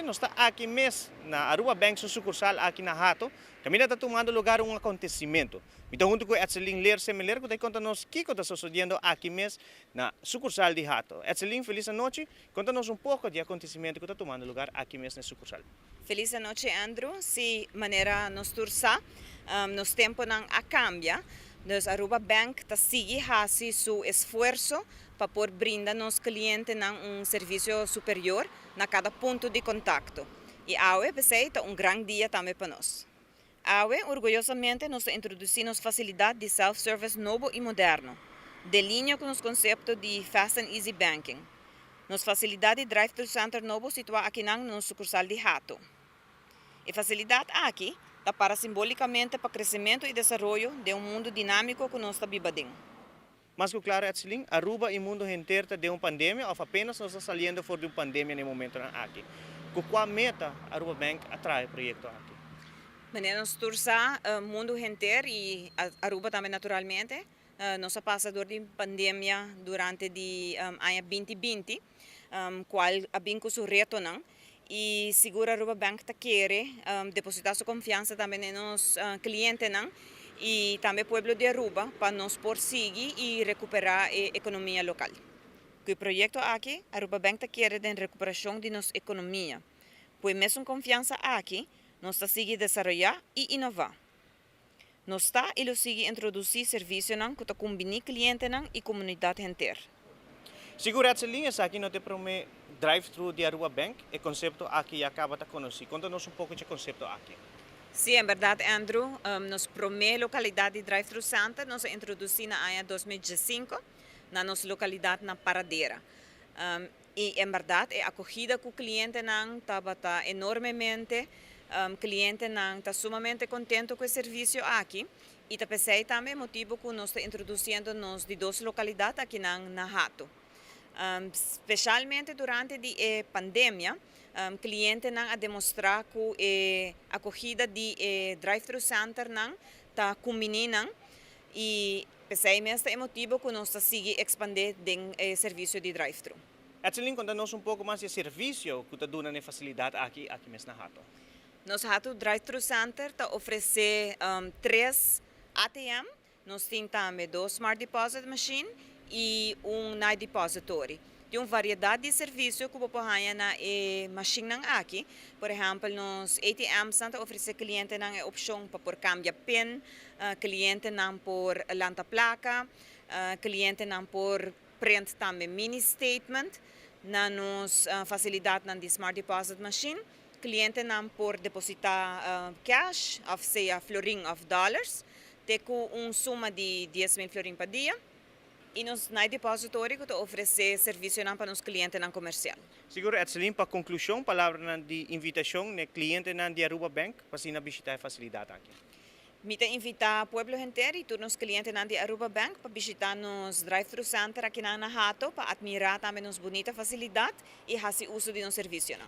Nós está aqui mesmo na Aruba Bank sa sucursal aqui na Hato. Kami na tomando lugar um acontecimento. Então, junto com Etzelin Ler Semeler, que conta-nos o que está sucedendo aqui mesmo na sucursal de Hato. Etzelin, feliz noite. Conta-nos pouco de acontecimento que está tomando lugar aqui mesmo na sucursal. Feliz noite, Andrew. Si maneira nos tursa, nos tempo ng a cambia, nos Aruba Bank ta sigue hasi su esfuerzo para por brindar nos clientes ng serviço superior na cada ponto de contacto. E awe pensei ta grande dia também para nós. Awe, orgulhosamente, nos introduzimos facilidade de self-service novo e moderno, de linha com os conceitos de Fast and Easy Banking. Nos facilidade de drive-thru center novo situado aqui no sucursal de Hato. E facilidade aqui está para simbolicamente para crescimento e desenvolvimento de mundo dinâmico que nós está vivendo. Mas que claro, Etzelin, Aruba e mundo inteiro de uma pandemia ou apenas nós estamos saindo fora de uma pandemia no momento aqui. Qual meta Aruba Bank atrai o projeto aqui? Nós tursa mundo inteiro e Aruba também naturalmente. Nós passador de pandemia durante de ano 2020, qual abin com o reto não. E segura Aruba Bank ta quer depositar sua confiança também nos clientes não. E também o povo de Aruba para nos prosseguir e recuperar a economia local. O projeto aqui, Aruba Bank ta quer de recuperação de nossa economia. Pois mesmo confiança aqui, nós está seguir desenvolver e inovar. Nós está e sigue introduzir serviços que ta combina clientes e comunidade inteira. Seguro Etzelin, aqui não te promete drive-thru de Aruba Bank, o conceito aqui acaba de conhecer. Conta-nos pouco de conceito aqui. Sim, é verdade, Andrew. Nos primeira localidade de drive-thru center, nós introduzimos na ano 2015, na nossa localidade na Paradeira. E, é verdade, a acolhida com o cliente estava enormemente, o cliente está sumamente contente com o serviço aqui. E pensei também motivo que nós estamos introduzindo nos de duas localidades aqui na Hato. Especialmente durante a pandemia, cliente a demonstrar que a acolhida de drive-thru center está combinando e pensei mesmo é motivo que nós seguimos expandir o serviço de drive-thru. Etzelin, conta-nos pouco mais de serviço que está dando facilidade aqui mesmo na Hato. Nos Hato Drive-thru Center está oferece 3 ATM, nós temos também 2 Smart Deposit Machine e Night Depository. Tem uma variedade de serviços que você ganha na machine aqui. Por exemplo, nos ATMs oferece cliente a opção para por cambiar PIN, cliente por lanta placa, cliente por print também mini statement, na nos facilidade na Smart Deposit Machine, cliente por depositar cash, of say a florin of dollars, tem suma de 10.000 florin por dia. E nos Night Depository que oferece serviço para os clientes comercial. Seguro, Etzelin, para conclusão, palavra de invitação no cliente de Aruba Bank para visitar a facilidade aqui. Me invita o povo inteiro e todos os clientes de Aruba Bank para visitar nos drive-thru center aqui na Hato para admirar também nos bonita facilidade e fazer uso de nos serviço.